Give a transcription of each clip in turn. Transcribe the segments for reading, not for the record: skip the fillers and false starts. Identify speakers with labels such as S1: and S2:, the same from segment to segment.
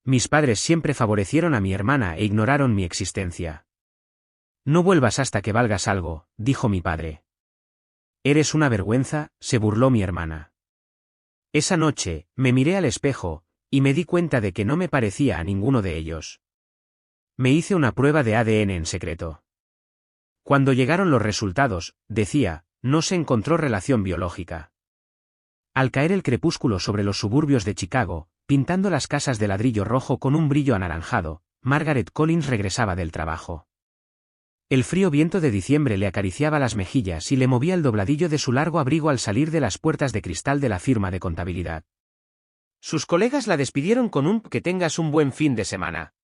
S1: Mis padres siempre favorecieron a mi hermana e ignoraron mi existencia. No vuelvas hasta que valgas algo, dijo mi padre. Eres una vergüenza, se burló mi hermana. Esa noche, me miré al espejo, y me di cuenta de que no me parecía a ninguno de ellos. Me hice una prueba de ADN en secreto. Cuando llegaron los resultados, decía, no se encontró relación biológica. Al caer el crepúsculo sobre los suburbios de Chicago, pintando las casas de ladrillo rojo con un brillo anaranjado, Margaret Collins regresaba del trabajo. El frío viento de diciembre le acariciaba las mejillas y le movía el dobladillo de su largo abrigo al salir de las puertas de cristal de la firma de contabilidad. Sus colegas la despidieron con un «que tengas un buen fin de semana».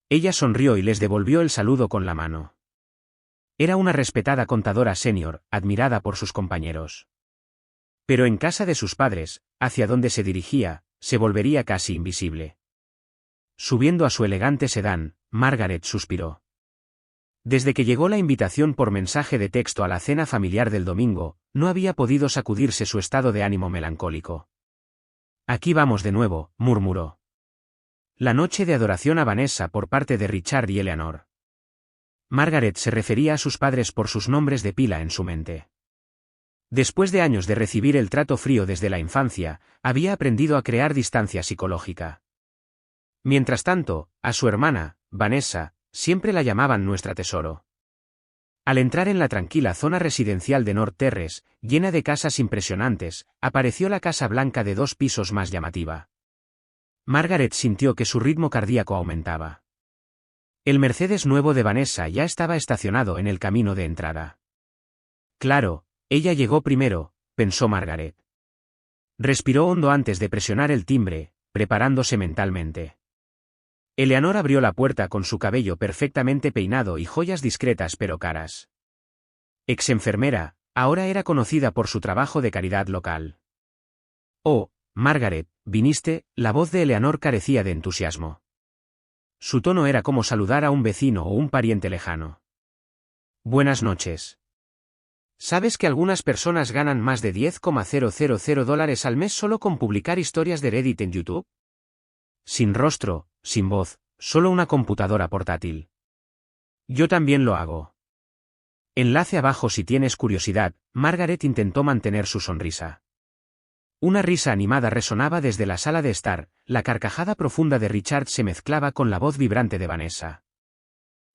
S1: Ella sonrió y les devolvió el saludo con la mano. Era una respetada contadora senior, admirada por sus compañeros. Pero en casa de sus padres, hacia donde se dirigía, se volvería casi invisible. Subiendo a su elegante sedán, Margaret suspiró. Desde que llegó la invitación por mensaje de texto a la cena familiar del domingo, no había podido sacudirse su estado de ánimo melancólico. Aquí vamos de nuevo, murmuró. La noche de adoración a Vanessa por parte de Richard y Eleanor. Margaret se refería a sus padres por sus nombres de pila en su mente. Después de años de recibir el trato frío desde la infancia, había aprendido a crear distancia psicológica. Mientras tanto, a su hermana, Vanessa, siempre la llamaban nuestra tesoro. Al entrar en la tranquila zona residencial de North Terrace, llena de casas impresionantes, apareció la casa blanca de 2 pisos más llamativa. Margaret sintió que su ritmo cardíaco aumentaba. El Mercedes nuevo de Vanessa ya estaba estacionado en el camino de entrada. Claro, ella llegó primero, pensó Margaret. Respiró hondo antes de presionar el timbre, preparándose mentalmente. Eleanor abrió la puerta con su cabello perfectamente peinado y joyas discretas pero caras. Ex-enfermera, ahora era conocida por su trabajo de caridad local. Oh, Margaret, viniste, la voz de Eleanor carecía de entusiasmo. Su tono era como saludar a un vecino o un pariente lejano. Buenas noches. ¿Sabes que algunas personas ganan más de $10,000 al mes solo con publicar historias de Reddit en YouTube? Sin rostro, sin voz, solo una computadora portátil. Yo también lo hago. Enlace abajo si tienes curiosidad, Margaret intentó mantener su sonrisa. Una risa animada resonaba desde la sala de estar, la carcajada profunda de Richard se mezclaba con la voz vibrante de Vanessa.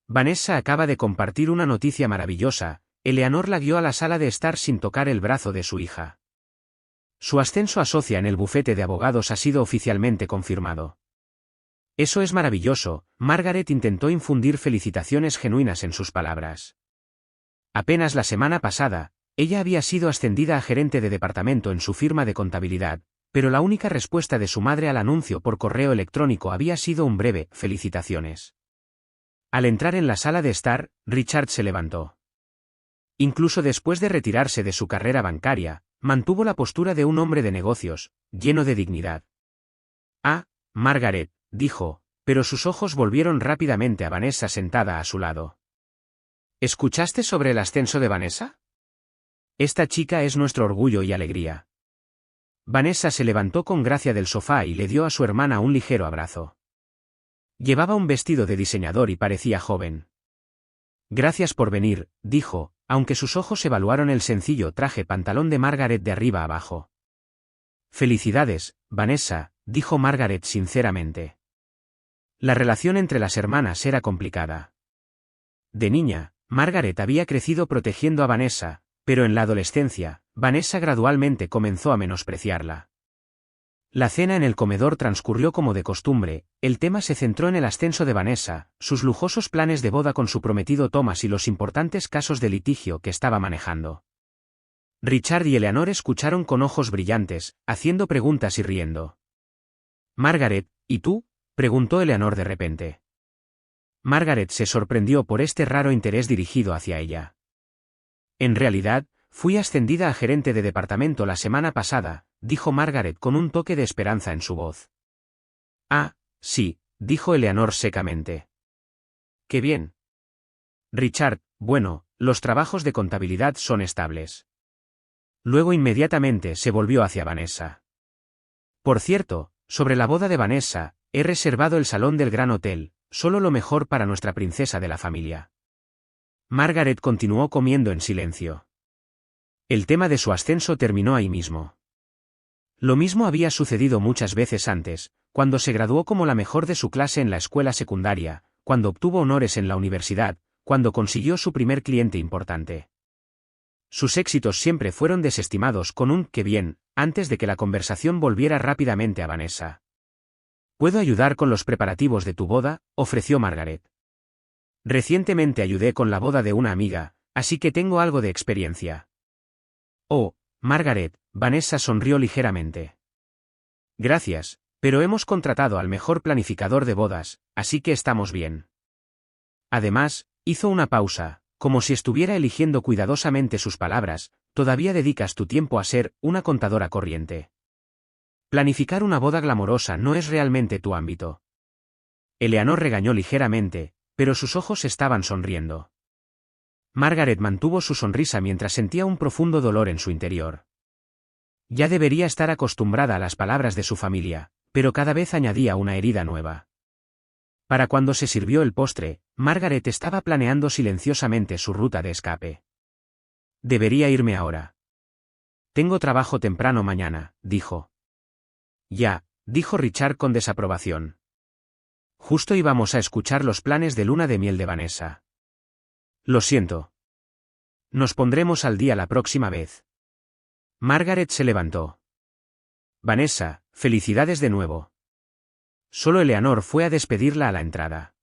S1: Vanessa acaba de compartir una noticia maravillosa, Eleanor la guió a la sala de estar sin tocar el brazo de su hija. Su ascenso a socia en el bufete de abogados ha sido oficialmente confirmado. Eso es maravilloso, Margaret intentó infundir felicitaciones genuinas en sus palabras. Apenas la semana pasada, ella había sido ascendida a gerente de departamento en su firma de contabilidad, pero la única respuesta de su madre al anuncio por correo electrónico había sido un breve «felicitaciones». Al entrar en la sala de estar, Richard se levantó. Incluso después de retirarse de su carrera bancaria, mantuvo la postura de un hombre de negocios, lleno de dignidad. «Ah, Margaret», dijo, pero sus ojos volvieron rápidamente a Vanessa sentada a su lado. ¿Escuchaste sobre el ascenso de Vanessa? Esta chica es nuestro orgullo y alegría. Vanessa se levantó con gracia del sofá y le dio a su hermana un ligero abrazo. Llevaba un vestido de diseñador y parecía joven. Gracias por venir, dijo, aunque sus ojos evaluaron el sencillo traje pantalón de Margaret de arriba abajo. Felicidades, Vanessa, dijo Margaret sinceramente. La relación entre las hermanas era complicada. De niña, Margaret había crecido protegiendo a Vanessa, pero en la adolescencia, Vanessa gradualmente comenzó a menospreciarla. La cena en el comedor transcurrió como de costumbre, el tema se centró en el ascenso de Vanessa, sus lujosos planes de boda con su prometido Thomas y los importantes casos de litigio que estaba manejando. Richard y Eleanor escucharon con ojos brillantes, haciendo preguntas y riendo. Margaret, ¿y tú?, preguntó Eleanor de repente. Margaret se sorprendió por este raro interés dirigido hacia ella. En realidad, fui ascendida a gerente de departamento la semana pasada, dijo Margaret con un toque de esperanza en su voz. Ah, sí, dijo Eleanor secamente. ¡Qué bien! Richard, bueno, los trabajos de contabilidad son estables. Luego inmediatamente se volvió hacia Vanessa. Por cierto, sobre la boda de Vanessa, he reservado el salón del Gran Hotel, solo lo mejor para nuestra princesa de la familia. Margaret continuó comiendo en silencio. El tema de su ascenso terminó ahí mismo. Lo mismo había sucedido muchas veces antes, cuando se graduó como la mejor de su clase en la escuela secundaria, cuando obtuvo honores en la universidad, cuando consiguió su primer cliente importante. Sus éxitos siempre fueron desestimados con un «qué bien», antes de que la conversación volviera rápidamente a Vanessa. «¿Puedo ayudar con los preparativos de tu boda?», ofreció Margaret. «Recientemente ayudé con la boda de una amiga, así que tengo algo de experiencia». «Oh, Margaret», Vanessa sonrió ligeramente. «Gracias, pero hemos contratado al mejor planificador de bodas, así que estamos bien». Además, hizo una pausa, como si estuviera eligiendo cuidadosamente sus palabras. «Todavía dedicas tu tiempo a ser una contadora corriente. Planificar una boda glamorosa no es realmente tu ámbito». Eleanor regañó ligeramente, pero sus ojos estaban sonriendo. Margaret mantuvo su sonrisa mientras sentía un profundo dolor en su interior. Ya debería estar acostumbrada a las palabras de su familia, pero cada vez añadía una herida nueva. Para cuando se sirvió el postre, Margaret estaba planeando silenciosamente su ruta de escape. «Debería irme ahora. Tengo trabajo temprano mañana», dijo. «Ya», dijo Richard con desaprobación. «Justo íbamos a escuchar los planes de luna de miel de Vanessa». «Lo siento. Nos pondremos al día la próxima vez». Margaret se levantó. «Vanessa, felicidades de nuevo». Solo Eleanor fue a despedirla a la entrada.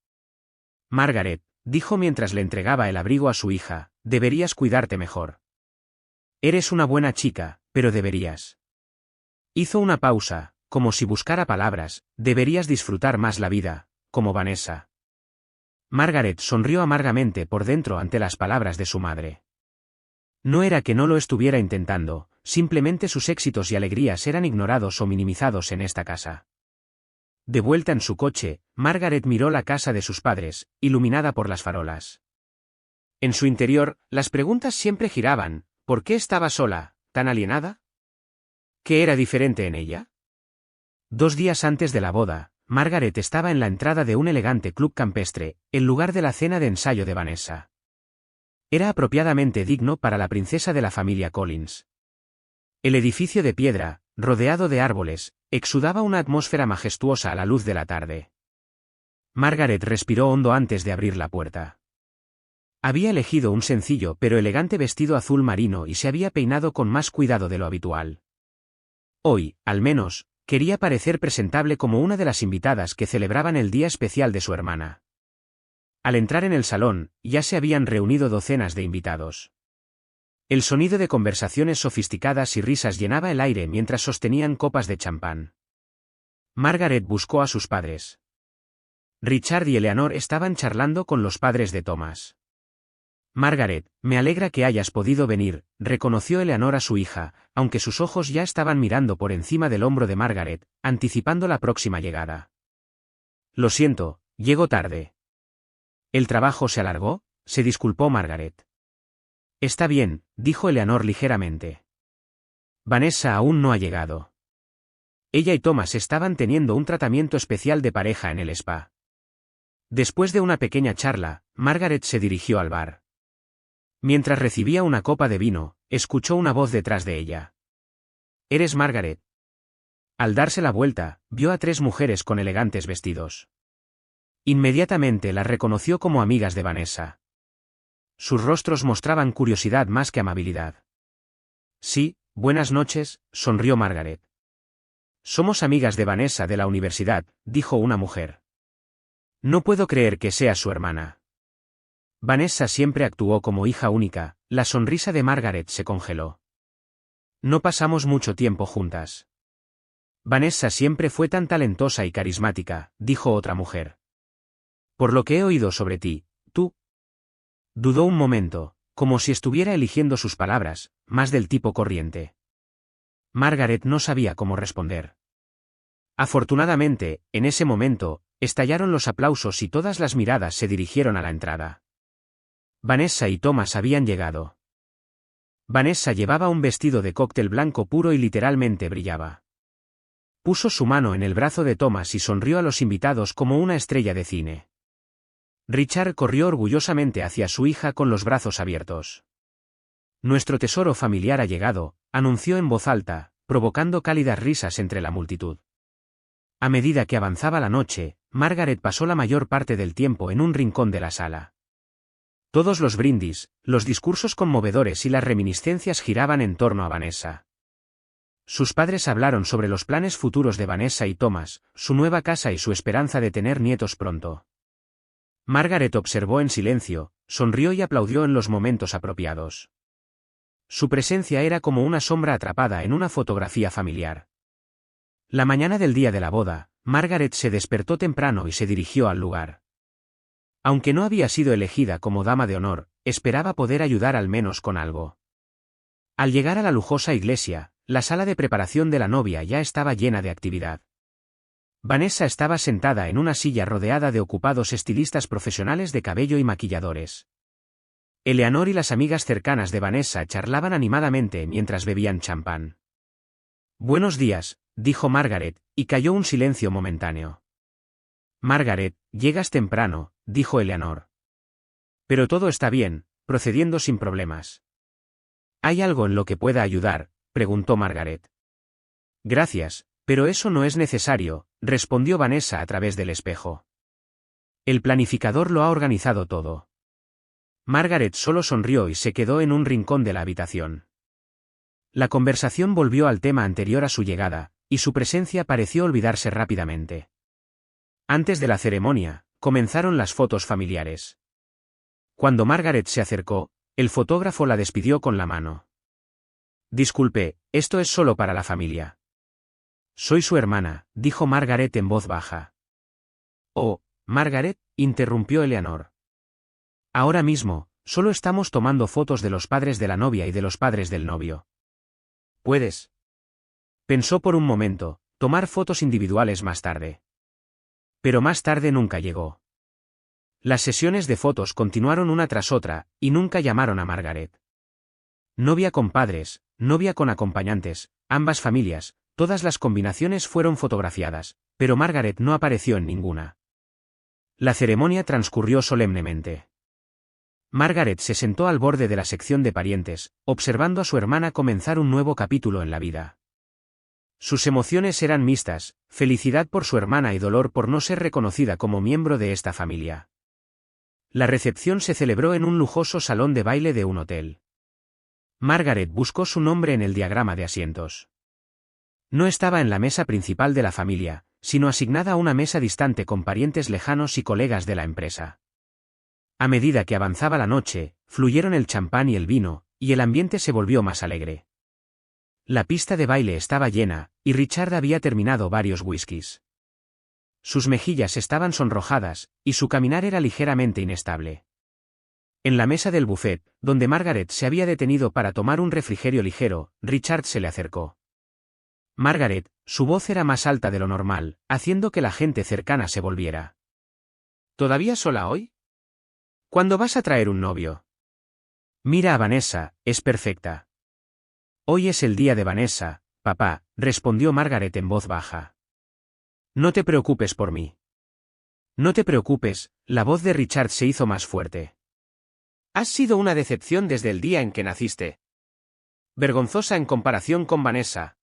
S1: «Margaret», dijo mientras le entregaba el abrigo a su hija, «deberías cuidarte mejor. Eres una buena chica, pero deberías». Hizo una pausa, como si buscara palabras. «Deberías disfrutar más la vida, como Vanessa». Margaret sonrió amargamente por dentro ante las palabras de su madre. No era que no lo estuviera intentando, simplemente sus éxitos y alegrías eran ignorados o minimizados en esta casa. De vuelta en su coche, Margaret miró la casa de sus padres, iluminada por las farolas. En su interior, las preguntas siempre giraban: ¿por qué estaba sola, tan alienada? ¿Qué era diferente en ella? 2 días antes de la boda, Margaret estaba en la entrada de un elegante club campestre, el lugar de la cena de ensayo de Vanessa. Era apropiadamente digno para la princesa de la familia Collins. El edificio de piedra, rodeado de árboles, exudaba una atmósfera majestuosa a la luz de la tarde. Margaret respiró hondo antes de abrir la puerta. Había elegido un sencillo pero elegante vestido azul marino y se había peinado con más cuidado de lo habitual. Hoy, al menos, quería parecer presentable como una de las invitadas que celebraban el día especial de su hermana. Al entrar en el salón, ya se habían reunido docenas de invitados. El sonido de conversaciones sofisticadas y risas llenaba el aire mientras sostenían copas de champán. Margaret buscó a sus padres. Richard y Eleanor estaban charlando con los padres de Thomas. «Margaret, me alegra que hayas podido venir», reconoció Eleanor a su hija, aunque sus ojos ya estaban mirando por encima del hombro de Margaret, anticipando la próxima llegada. «Lo siento, llego tarde». «¿El trabajo se alargó?», se disculpó Margaret. «Está bien», dijo Eleanor ligeramente. «Vanessa aún no ha llegado». Ella y Thomas estaban teniendo un tratamiento especial de pareja en el spa. Después de una pequeña charla, Margaret se dirigió al bar. Mientras recibía una copa de vino, escuchó una voz detrás de ella. «¿Eres Margaret?». Al darse la vuelta, vio a 3 mujeres con elegantes vestidos. Inmediatamente las reconoció como amigas de Vanessa. Sus rostros mostraban curiosidad más que amabilidad. «Sí, buenas noches», sonrió Margaret. «Somos amigas de Vanessa de la universidad», dijo una mujer. «No puedo creer que seas su hermana». Vanessa siempre actuó como hija única. La sonrisa de Margaret se congeló. «No pasamos mucho tiempo juntas». «Vanessa siempre fue tan talentosa y carismática», dijo otra mujer. «Por lo que he oído sobre ti, tú». Dudó un momento, como si estuviera eligiendo sus palabras, más del tipo corriente. Margaret no sabía cómo responder. Afortunadamente, en ese momento, estallaron los aplausos y todas las miradas se dirigieron a la entrada. Vanessa y Thomas habían llegado. Vanessa llevaba un vestido de cóctel blanco puro y literalmente brillaba. Puso su mano en el brazo de Thomas y sonrió a los invitados como una estrella de cine. Richard corrió orgullosamente hacia su hija con los brazos abiertos. Nuestro tesoro familiar ha llegado, anunció en voz alta, provocando cálidas risas entre la multitud. A medida que avanzaba la noche, Margaret pasó la mayor parte del tiempo en un rincón de la sala. Todos los brindis, los discursos conmovedores y las reminiscencias giraban en torno a Vanessa. Sus padres hablaron sobre los planes futuros de Vanessa y Thomas, su nueva casa y su esperanza de tener nietos pronto. Margaret observó en silencio, sonrió y aplaudió en los momentos apropiados. Su presencia era como una sombra atrapada en una fotografía familiar. La mañana del día de la boda, Margaret se despertó temprano y se dirigió al lugar. Aunque no había sido elegida como dama de honor, esperaba poder ayudar al menos con algo. Al llegar a la lujosa iglesia, la sala de preparación de la novia ya estaba llena de actividad. Vanessa estaba sentada en una silla rodeada de ocupados estilistas profesionales de cabello y maquilladores. Eleanor y las amigas cercanas de Vanessa charlaban animadamente mientras bebían champán. «Buenos días», dijo Margaret, y cayó un silencio momentáneo. «Margaret, llegas temprano», dijo Eleanor. «Pero todo está bien, procediendo sin problemas». «¿Hay algo en lo que pueda ayudar?», preguntó Margaret. «Gracias, pero eso no es necesario», respondió Vanessa a través del espejo. «El planificador lo ha organizado todo». Margaret solo sonrió y se quedó en un rincón de la habitación. La conversación volvió al tema anterior a su llegada, y su presencia pareció olvidarse rápidamente. Antes de la ceremonia, comenzaron las fotos familiares. Cuando Margaret se acercó, el fotógrafo la despidió con la mano. «Disculpe, esto es solo para la familia». «Soy su hermana», dijo Margaret en voz baja. «Oh, Margaret», interrumpió Eleanor. «Ahora mismo, solo estamos tomando fotos de los padres de la novia y de los padres del novio». «¿Puedes?». Pensó por un momento, tomar fotos individuales más tarde. Pero más tarde nunca llegó. Las sesiones de fotos continuaron una tras otra, y nunca llamaron a Margaret. Novia con padres, novia con acompañantes, ambas familias, todas las combinaciones fueron fotografiadas, pero Margaret no apareció en ninguna. La ceremonia transcurrió solemnemente. Margaret se sentó al borde de la sección de parientes, observando a su hermana comenzar un nuevo capítulo en la vida. Sus emociones eran mixtas, felicidad por su hermana y dolor por no ser reconocida como miembro de esta familia. La recepción se celebró en un lujoso salón de baile de un hotel. Margaret buscó su nombre en el diagrama de asientos. No estaba en la mesa principal de la familia, sino asignada a una mesa distante con parientes lejanos y colegas de la empresa. A medida que avanzaba la noche, fluyeron el champán y el vino, y el ambiente se volvió más alegre. La pista de baile estaba llena, y Richard había terminado varios whiskies. Sus mejillas estaban sonrojadas, y su caminar era ligeramente inestable. En la mesa del buffet, donde Margaret se había detenido para tomar un refrigerio ligero, Richard se le acercó. Margaret, su voz era más alta de lo normal, haciendo que la gente cercana se volviera. ¿Todavía sola hoy? ¿Cuándo vas a traer un novio? Mira a Vanessa, es perfecta. Hoy es el día de Vanessa, papá, respondió Margaret en voz baja. No te preocupes por mí. No te preocupes, la voz de Richard se hizo más fuerte. Has sido una decepción desde el día en que naciste. Vergonzosa en comparación con Vanessa.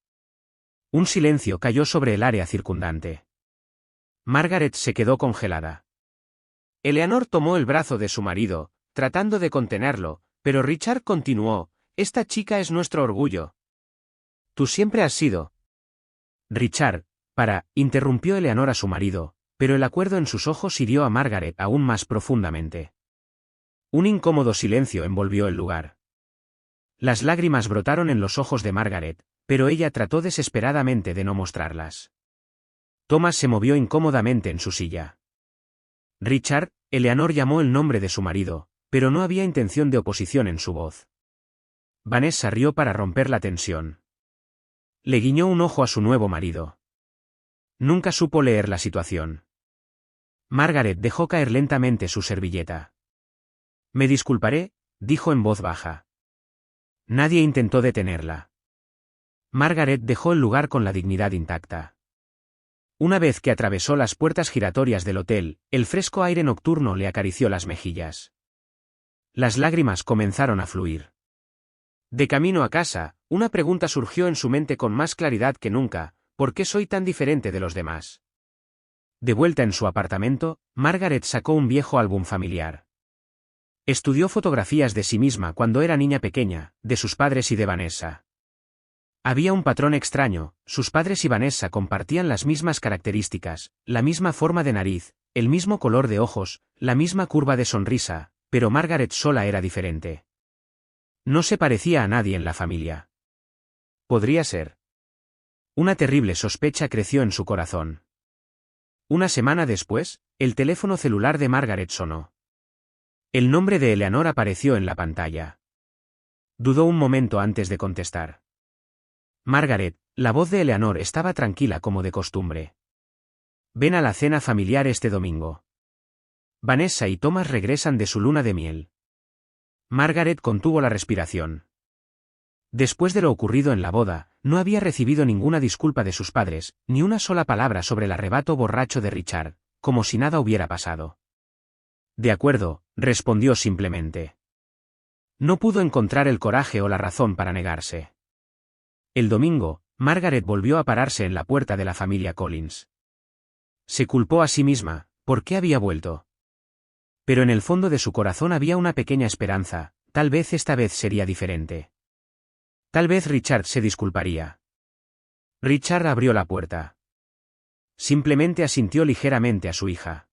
S1: Un silencio cayó sobre el área circundante. Margaret se quedó congelada. Eleanor tomó el brazo de su marido, tratando de contenerlo, pero Richard continuó, esta chica es nuestro orgullo. Tú siempre has sido. Richard, interrumpió Eleanor a su marido, pero el acuerdo en sus ojos hirió a Margaret aún más profundamente. Un incómodo silencio envolvió el lugar. Las lágrimas brotaron en los ojos de Margaret, pero ella trató desesperadamente de no mostrarlas. Thomas se movió incómodamente en su silla. Richard, Eleanor llamó el nombre de su marido, pero no había intención de oposición en su voz. Vanessa rió para romper la tensión. Le guiñó un ojo a su nuevo marido. Nunca supo leer la situación. Margaret dejó caer lentamente su servilleta. Me disculparé, dijo en voz baja. Nadie intentó detenerla. Margaret dejó el lugar con la dignidad intacta. Una vez que atravesó las puertas giratorias del hotel, el fresco aire nocturno le acarició las mejillas. Las lágrimas comenzaron a fluir. De camino a casa, una pregunta surgió en su mente con más claridad que nunca: ¿por qué soy tan diferente de los demás? De vuelta en su apartamento, Margaret sacó un viejo álbum familiar. Estudió fotografías de sí misma cuando era niña pequeña, de sus padres y de Vanessa. Había un patrón extraño: sus padres y Vanessa compartían las mismas características, la misma forma de nariz, el mismo color de ojos, la misma curva de sonrisa, pero Margaret sola era diferente. No se parecía a nadie en la familia. ¿Podría ser? Una terrible sospecha creció en su corazón. Una semana después, el teléfono celular de Margaret sonó. El nombre de Eleanor apareció en la pantalla. Dudó un momento antes de contestar. Margaret, la voz de Eleanor estaba tranquila como de costumbre. Ven a la cena familiar este domingo. Vanessa y Thomas regresan de su luna de miel. Margaret contuvo la respiración. Después de lo ocurrido en la boda, no había recibido ninguna disculpa de sus padres, ni una sola palabra sobre el arrebato borracho de Richard, como si nada hubiera pasado. De acuerdo, respondió simplemente. No pudo encontrar el coraje o la razón para negarse. El domingo, Margaret volvió a pararse en la puerta de la familia Collins. Se culpó a sí misma: ¿por qué había vuelto? Pero en el fondo de su corazón había una pequeña esperanza: tal vez esta vez sería diferente. Tal vez Richard se disculparía. Richard abrió la puerta. Simplemente asintió ligeramente a su hija.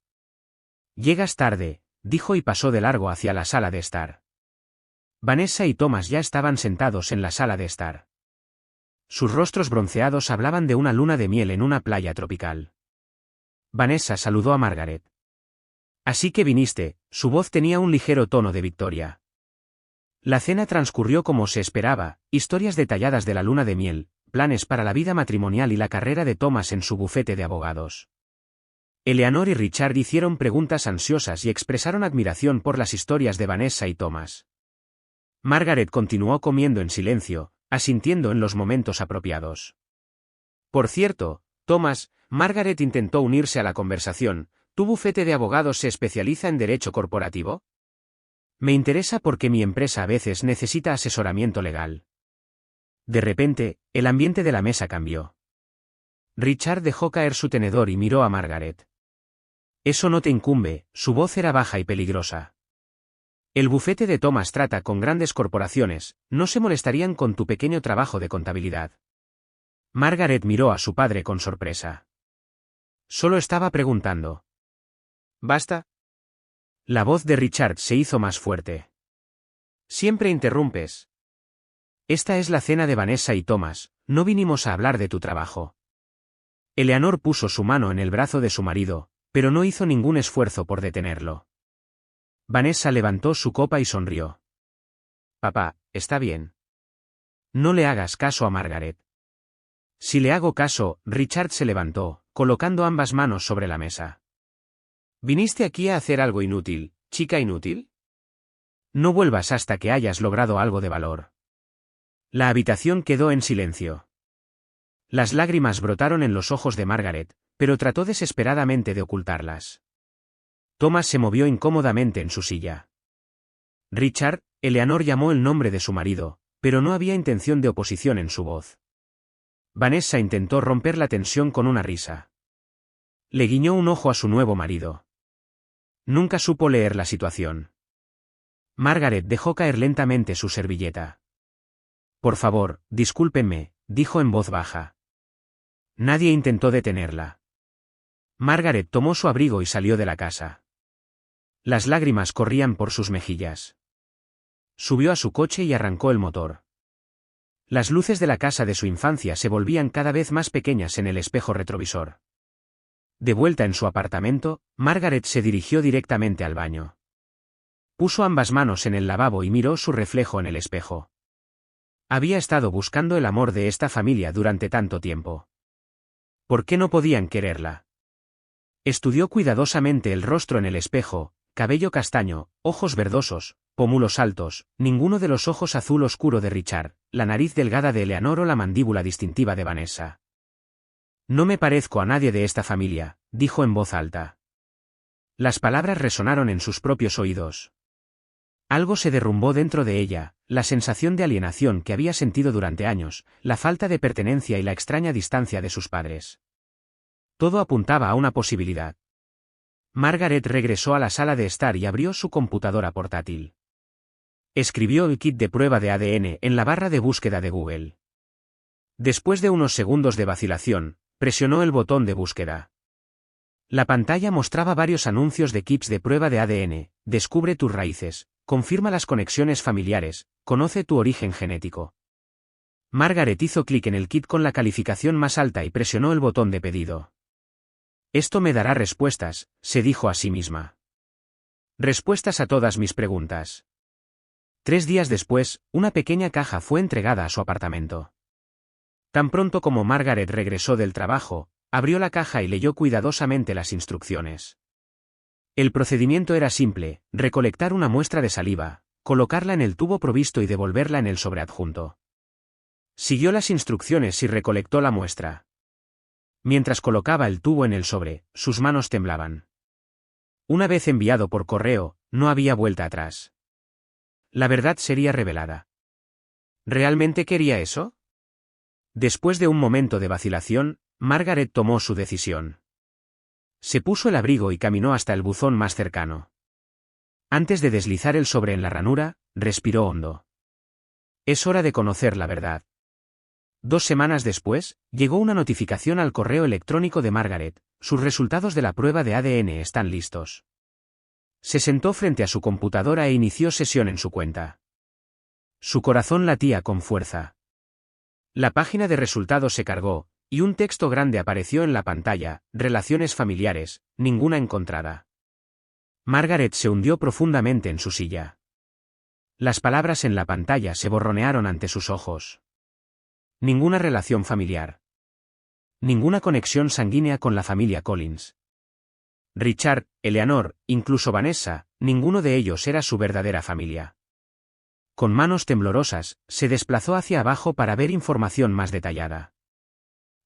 S1: Llegas tarde, dijo y pasó de largo hacia la sala de estar. Vanessa y Thomas ya estaban sentados en la sala de estar. Sus rostros bronceados hablaban de una luna de miel en una playa tropical. Vanessa saludó a Margaret. Así que viniste, su voz tenía un ligero tono de victoria. La cena transcurrió como se esperaba: historias detalladas de la luna de miel, planes para la vida matrimonial y la carrera de Thomas en su bufete de abogados. Eleanor y Richard hicieron preguntas ansiosas y expresaron admiración por las historias de Vanessa y Thomas. Margaret continuó comiendo en silencio, asintiendo en los momentos apropiados. Por cierto, Thomas, Margaret intentó unirse a la conversación, ¿tu bufete de abogados se especializa en derecho corporativo? Me interesa porque mi empresa a veces necesita asesoramiento legal. De repente, el ambiente de la mesa cambió. Richard dejó caer su tenedor y miró a Margaret. Eso no te incumbe, su voz era baja y peligrosa. El bufete de Thomas trata con grandes corporaciones, no se molestarían con tu pequeño trabajo de contabilidad. Margaret miró a su padre con sorpresa. Solo estaba preguntando. ¿Basta? La voz de Richard se hizo más fuerte. Siempre interrumpes. Esta es la cena de Vanessa y Thomas, no vinimos a hablar de tu trabajo. Eleanor puso su mano en el brazo de su marido, pero no hizo ningún esfuerzo por detenerlo. Vanessa levantó su copa y sonrió. Papá, está bien. No le hagas caso a Margaret. Si le hago caso, Richard se levantó, colocando ambas manos sobre la mesa. ¿Viniste aquí a hacer algo inútil, chica inútil? No vuelvas hasta que hayas logrado algo de valor. La habitación quedó en silencio. Las lágrimas brotaron en los ojos de Margaret, pero trató desesperadamente de ocultarlas. Thomas se movió incómodamente en su silla. Richard, Eleanor llamó el nombre de su marido, pero no había intención de oposición en su voz. Vanessa intentó romper la tensión con una risa. Le guiñó un ojo a su nuevo marido. Nunca supo leer la situación. Margaret dejó caer lentamente su servilleta. Por favor, discúlpenme, dijo en voz baja. Nadie intentó detenerla. Margaret tomó su abrigo y salió de la casa. Las lágrimas corrían por sus mejillas. Subió a su coche y arrancó el motor. Las luces de la casa de su infancia se volvían cada vez más pequeñas en el espejo retrovisor. De vuelta en su apartamento, Margaret se dirigió directamente al baño. Puso ambas manos en el lavabo y miró su reflejo en el espejo. Había estado buscando el amor de esta familia durante tanto tiempo. ¿Por qué no podían quererla? Estudió cuidadosamente el rostro en el espejo: cabello castaño, ojos verdosos, pómulos altos, ninguno de los ojos azul oscuro de Richard, la nariz delgada de Eleanor o la mandíbula distintiva de Vanessa. No me parezco a nadie de esta familia, dijo en voz alta. Las palabras resonaron en sus propios oídos. Algo se derrumbó dentro de ella, la sensación de alienación que había sentido durante años, la falta de pertenencia y la extraña distancia de sus padres. Todo apuntaba a una posibilidad. Margaret regresó a la sala de estar y abrió su computadora portátil. Escribió el kit de prueba de ADN en la barra de búsqueda de Google. Después de unos segundos de vacilación, presionó el botón de búsqueda. La pantalla mostraba varios anuncios de kits de prueba de ADN: descubre tus raíces, confirma las conexiones familiares, conoce tu origen genético. Margaret hizo clic en el kit con la calificación más alta y presionó el botón de pedido. Esto me dará respuestas, se dijo a sí misma. Respuestas a todas mis preguntas. 3 días después, una pequeña caja fue entregada a su apartamento. Tan pronto como Margaret regresó del trabajo, abrió la caja y leyó cuidadosamente las instrucciones. El procedimiento era simple: recolectar una muestra de saliva, colocarla en el tubo provisto y devolverla en el sobre adjunto. Siguió las instrucciones y recolectó la muestra. Mientras colocaba el tubo en el sobre, sus manos temblaban. Una vez enviado por correo, no había vuelta atrás. La verdad sería revelada. ¿Realmente quería eso? Después de un momento de vacilación, Margaret tomó su decisión. Se puso el abrigo y caminó hasta el buzón más cercano. Antes de deslizar el sobre en la ranura, respiró hondo. Es hora de conocer la verdad. 2 semanas después, llegó una notificación al correo electrónico de Margaret: sus resultados de la prueba de ADN están listos. Se sentó frente a su computadora e inició sesión en su cuenta. Su corazón latía con fuerza. La página de resultados se cargó, y un texto grande apareció en la pantalla: relaciones familiares, ninguna encontrada. Margaret se hundió profundamente en su silla. Las palabras en la pantalla se borronearon ante sus ojos. Ninguna relación familiar. Ninguna conexión sanguínea con la familia Collins. Richard, Eleanor, incluso Vanessa, ninguno de ellos era su verdadera familia. Con manos temblorosas, se desplazó hacia abajo para ver información más detallada.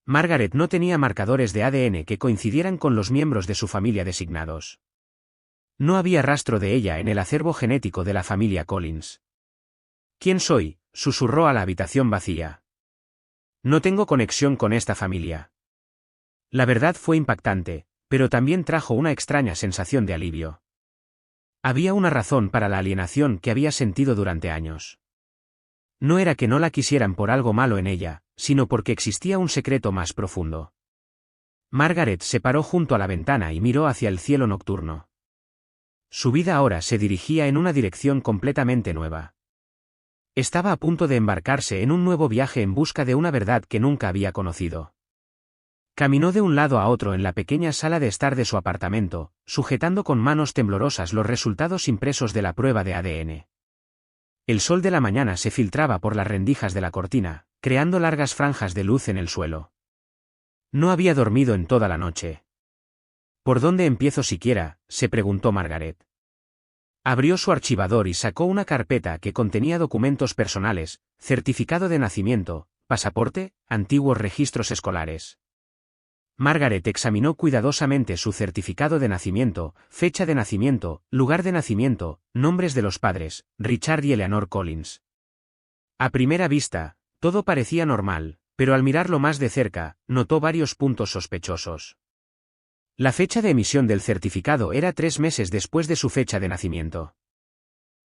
S1: Margaret no tenía marcadores de ADN que coincidieran con los miembros de su familia designados. No había rastro de ella en el acervo genético de la familia Collins. ¿Quién soy?, susurró a la habitación vacía. No tengo conexión con esta familia. La verdad fue impactante, pero también trajo una extraña sensación de alivio. Había una razón para la alienación que había sentido durante años. No era que no la quisieran por algo malo en ella, sino porque existía un secreto más profundo. Margaret se paró junto a la ventana y miró hacia el cielo nocturno. Su vida ahora se dirigía en una dirección completamente nueva. Estaba a punto de embarcarse en un nuevo viaje en busca de una verdad que nunca había conocido. Caminó de un lado a otro en la pequeña sala de estar de su apartamento, sujetando con manos temblorosas los resultados impresos de la prueba de ADN. El sol de la mañana se filtraba por las rendijas de la cortina, creando largas franjas de luz en el suelo. No había dormido en toda la noche. ¿Por dónde empiezo siquiera?, se preguntó Margaret. Abrió su archivador y sacó una carpeta que contenía documentos personales: certificado de nacimiento, pasaporte, antiguos registros escolares. Margaret examinó cuidadosamente su certificado de nacimiento: fecha de nacimiento, lugar de nacimiento, nombres de los padres, Richard y Eleanor Collins. A primera vista, todo parecía normal, pero al mirarlo más de cerca, notó varios puntos sospechosos. La fecha de emisión del certificado era 3 meses después de su fecha de nacimiento.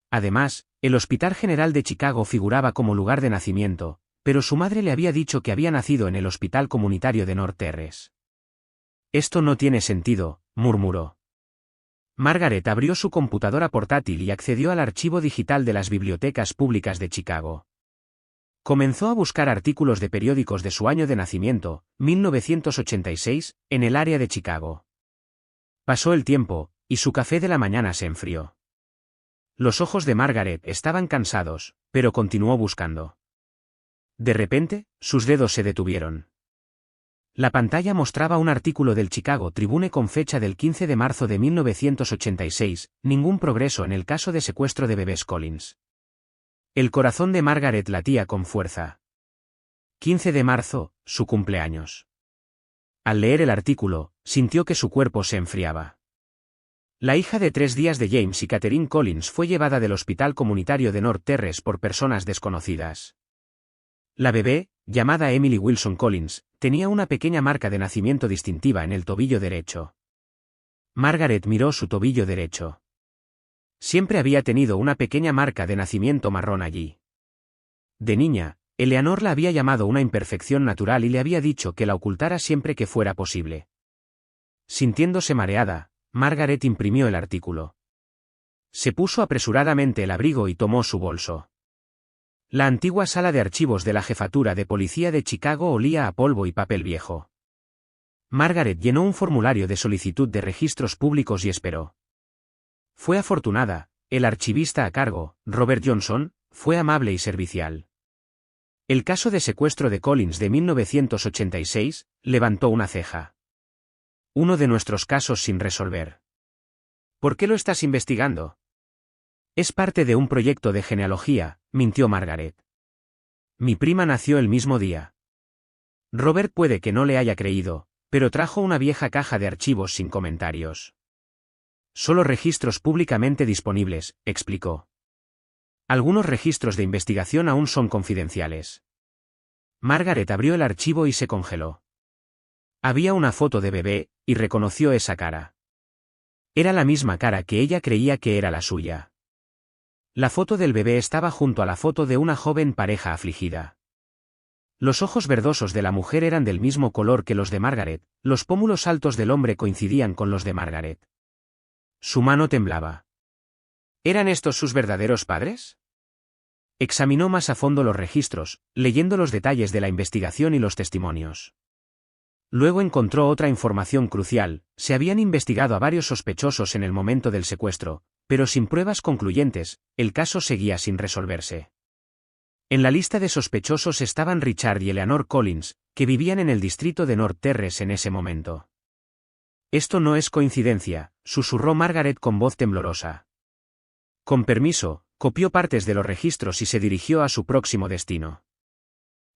S1: Además, el Hospital General de Chicago figuraba como lugar de nacimiento, pero su madre le había dicho que había nacido en el Hospital Comunitario de North Terrace. Esto no tiene sentido, murmuró. Margaret abrió su computadora portátil y accedió al archivo digital de las bibliotecas públicas de Chicago. Comenzó a buscar artículos de periódicos de su año de nacimiento, 1986, en el área de Chicago. Pasó el tiempo, y su café de la mañana se enfrió. Los ojos de Margaret estaban cansados, pero continuó buscando. De repente, sus dedos se detuvieron. La pantalla mostraba un artículo del Chicago Tribune con fecha del 15 de marzo de 1986, ningún progreso en el caso de secuestro de bebés Collins. El corazón de Margaret latía con fuerza. 15 de marzo, su cumpleaños. Al leer el artículo, sintió que su cuerpo se enfriaba. La hija de 3 días de James y Catherine Collins fue llevada del hospital comunitario de North Terrace por personas desconocidas. La bebé, llamada Emily Wilson Collins, tenía una pequeña marca de nacimiento distintiva en el tobillo derecho. Margaret miró su tobillo derecho. Siempre había tenido una pequeña marca de nacimiento marrón allí. De niña, Eleanor la había llamado una imperfección natural y le había dicho que la ocultara siempre que fuera posible. Sintiéndose mareada, Margaret imprimió el artículo. Se puso apresuradamente el abrigo y tomó su bolso. La antigua sala de archivos de la jefatura de policía de Chicago olía a polvo y papel viejo. Margaret llenó un formulario de solicitud de registros públicos y esperó. Fue afortunada, el archivista a cargo, Robert Johnson, fue amable y servicial. El caso de secuestro de Collins de 1986, levantó una ceja. Uno de nuestros casos sin resolver. ¿Por qué lo estás investigando? Es parte de un proyecto de genealogía, mintió Margaret. Mi prima nació el mismo día. Robert puede que no le haya creído, pero trajo una vieja caja de archivos sin comentarios. Solo registros públicamente disponibles, explicó. Algunos registros de investigación aún son confidenciales. Margaret abrió el archivo y se congeló. Había una foto de bebé, y reconoció esa cara. Era la misma cara que ella creía que era la suya. La foto del bebé estaba junto a la foto de una joven pareja afligida. Los ojos verdosos de la mujer eran del mismo color que los de Margaret, los pómulos altos del hombre coincidían con los de Margaret. Su mano temblaba. ¿Eran estos sus verdaderos padres? Examinó más a fondo los registros, leyendo los detalles de la investigación y los testimonios. Luego encontró otra información crucial: se habían investigado a varios sospechosos en el momento del secuestro, pero sin pruebas concluyentes, el caso seguía sin resolverse. En la lista de sospechosos estaban Richard y Eleanor Collins, que vivían en el distrito de North Terrace en ese momento. Esto no es coincidencia, susurró Margaret con voz temblorosa. Con permiso, copió partes de los registros y se dirigió a su próximo destino.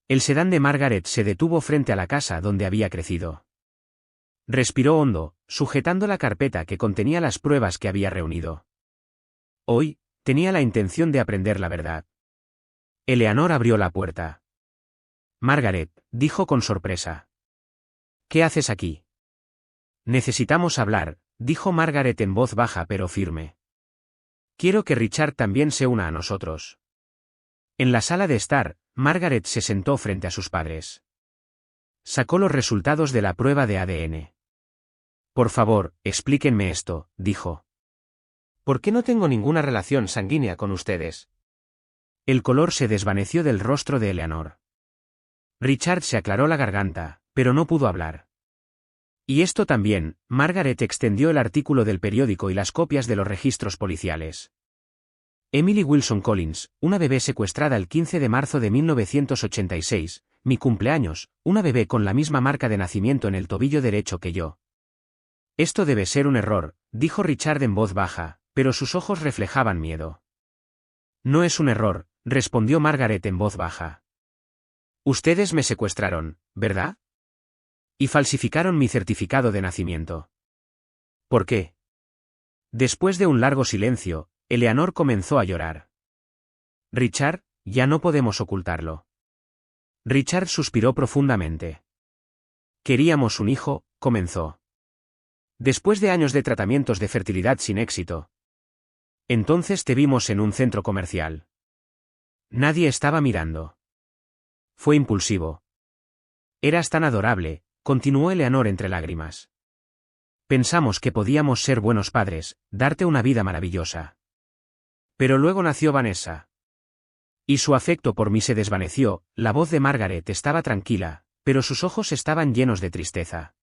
S1: El sedán de Margaret se detuvo frente a la casa donde había crecido. Respiró hondo, sujetando la carpeta que contenía las pruebas que había reunido. Hoy, tenía la intención de aprender la verdad. Eleanor abrió la puerta. Margaret, dijo con sorpresa. ¿Qué haces aquí? Necesitamos hablar, dijo Margaret en voz baja pero firme. Quiero que Richard también se una a nosotros. En la sala de estar, Margaret se sentó frente a sus padres. Sacó los resultados de la prueba de ADN. Por favor, explíquenme esto, dijo. ¿Por qué no tengo ninguna relación sanguínea con ustedes? El color se desvaneció del rostro de Eleanor. Richard se aclaró la garganta, pero no pudo hablar. Y esto también, Margaret extendió el artículo del periódico y las copias de los registros policiales. Emily Wilson Collins, una bebé secuestrada el 15 de marzo de 1986, mi cumpleaños, una bebé con la misma marca de nacimiento en el tobillo derecho que yo. Esto debe ser un error, dijo Richard en voz baja, pero sus ojos reflejaban miedo. No es un error, respondió Margaret en voz baja. Ustedes me secuestraron, ¿verdad? Y falsificaron mi certificado de nacimiento. ¿Por qué? Después de un largo silencio, Eleanor comenzó a llorar. Richard, ya no podemos ocultarlo. Richard suspiró profundamente. Queríamos un hijo, comenzó. Después de años de tratamientos de fertilidad sin éxito. Entonces te vimos en un centro comercial. Nadie estaba mirando. Fue impulsivo. Eras tan adorable, continuó Eleanor entre lágrimas. Pensamos que podíamos ser buenos padres, darte una vida maravillosa. Pero luego nació Vanessa. Y su afecto por mí se desvaneció. La voz de Margaret estaba tranquila, pero sus ojos estaban llenos de tristeza.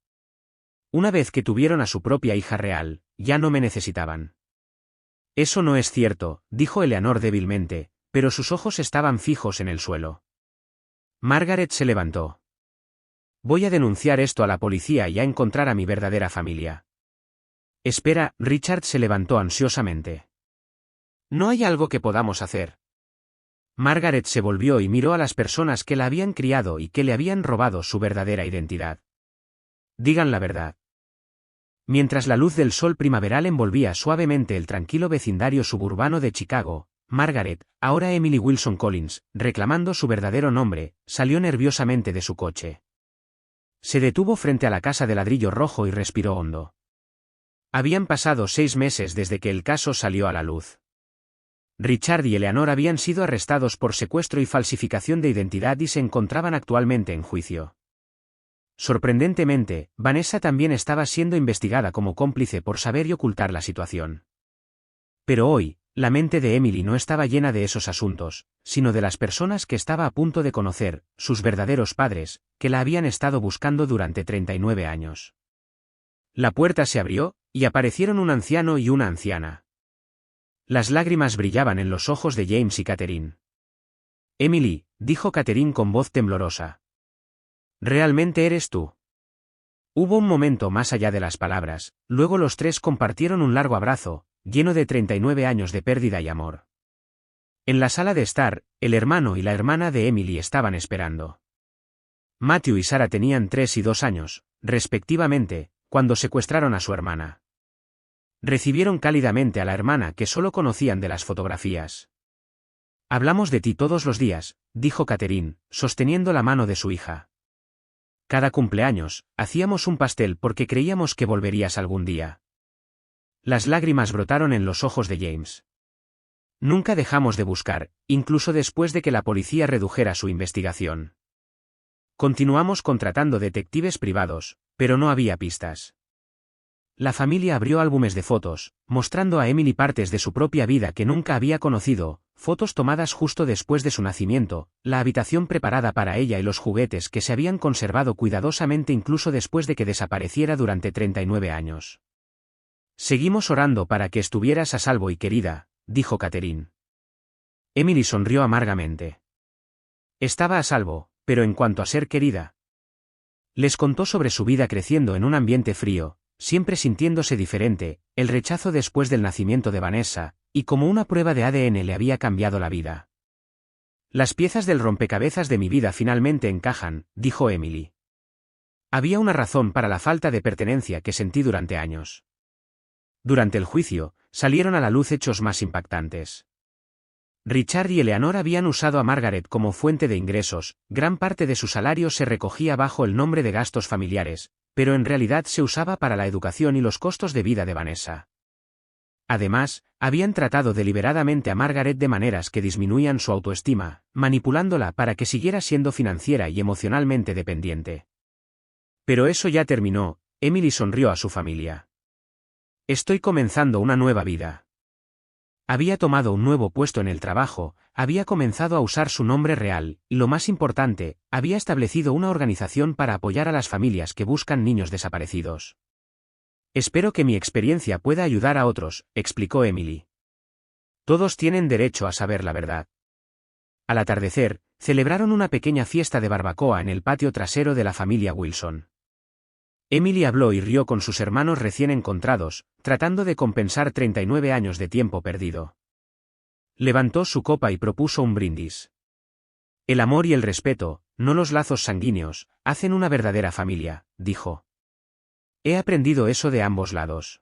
S1: Una vez que tuvieron a su propia hija real, ya no me necesitaban. Eso no es cierto, dijo Eleanor débilmente, pero sus ojos estaban fijos en el suelo. Margaret se levantó. Voy a denunciar esto a la policía y a encontrar a mi verdadera familia. Espera, Richard se levantó ansiosamente. ¿No hay algo que podamos hacer? Margaret se volvió y miró a las personas que la habían criado y que le habían robado su verdadera identidad. Digan la verdad. Mientras la luz del sol primaveral envolvía suavemente el tranquilo vecindario suburbano de Chicago, Margaret, ahora Emily Wilson Collins, reclamando su verdadero nombre, salió nerviosamente de su coche. Se detuvo frente a la casa de ladrillo rojo y respiró hondo. Habían pasado 6 meses desde que el caso salió a la luz. Richard y Eleanor habían sido arrestados por secuestro y falsificación de identidad y se encontraban actualmente en juicio. Sorprendentemente, Vanessa también estaba siendo investigada como cómplice por saber y ocultar la situación. Pero hoy, la mente de Emily no estaba llena de esos asuntos, sino de las personas que estaba a punto de conocer, sus verdaderos padres, que la habían estado buscando durante 39 años. La puerta se abrió, y aparecieron un anciano y una anciana. Las lágrimas brillaban en los ojos de James y Catherine. Emily, dijo Catherine con voz temblorosa. ¿Realmente eres tú? Hubo un momento más allá de las palabras, luego los tres compartieron un largo abrazo, lleno de 39 años de pérdida y amor. En la sala de estar, el hermano y la hermana de Emily estaban esperando. Matthew y Sarah tenían 3 y 2 años, respectivamente, cuando secuestraron a su hermana. Recibieron cálidamente a la hermana que solo conocían de las fotografías. Hablamos de ti todos los días, dijo Catherine, sosteniendo la mano de su hija. Cada cumpleaños, hacíamos un pastel porque creíamos que volverías algún día. Las lágrimas brotaron en los ojos de James. Nunca dejamos de buscar, incluso después de que la policía redujera su investigación. Continuamos contratando detectives privados, pero no había pistas. La familia abrió álbumes de fotos, mostrando a Emily partes de su propia vida que nunca había conocido, fotos tomadas justo después de su nacimiento, la habitación preparada para ella y los juguetes que se habían conservado cuidadosamente incluso después de que desapareciera durante 39 años. Seguimos orando para que estuvieras a salvo y querida, dijo Catherine. Emily sonrió amargamente. Estaba a salvo, pero en cuanto a ser querida. Les contó sobre su vida creciendo en un ambiente frío, siempre sintiéndose diferente, el rechazo después del nacimiento de Vanessa, y como una prueba de ADN le había cambiado la vida. Las piezas del rompecabezas de mi vida finalmente encajan, dijo Emily. Había una razón para la falta de pertenencia que sentí durante años. Durante el juicio, salieron a la luz hechos más impactantes. Richard y Eleanor habían usado a Margaret como fuente de ingresos, gran parte de su salario se recogía bajo el nombre de gastos familiares, pero en realidad se usaba para la educación y los costos de vida de Vanessa. Además, habían tratado deliberadamente a Margaret de maneras que disminuían su autoestima, manipulándola para que siguiera siendo financiera y emocionalmente dependiente. Pero eso ya terminó, Emily sonrió a su familia. Estoy comenzando una nueva vida. Había tomado un nuevo puesto en el trabajo, había comenzado a usar su nombre real, y lo más importante, había establecido una organización para apoyar a las familias que buscan niños desaparecidos. Espero que mi experiencia pueda ayudar a otros, explicó Emily. Todos tienen derecho a saber la verdad. Al atardecer, celebraron una pequeña fiesta de barbacoa en el patio trasero de la familia Wilson. Emily habló y rió con sus hermanos recién encontrados, tratando de compensar 39 años de tiempo perdido. Levantó su copa y propuso un brindis. El amor y el respeto, no los lazos sanguíneos, hacen una verdadera familia, dijo. He aprendido eso de ambos lados.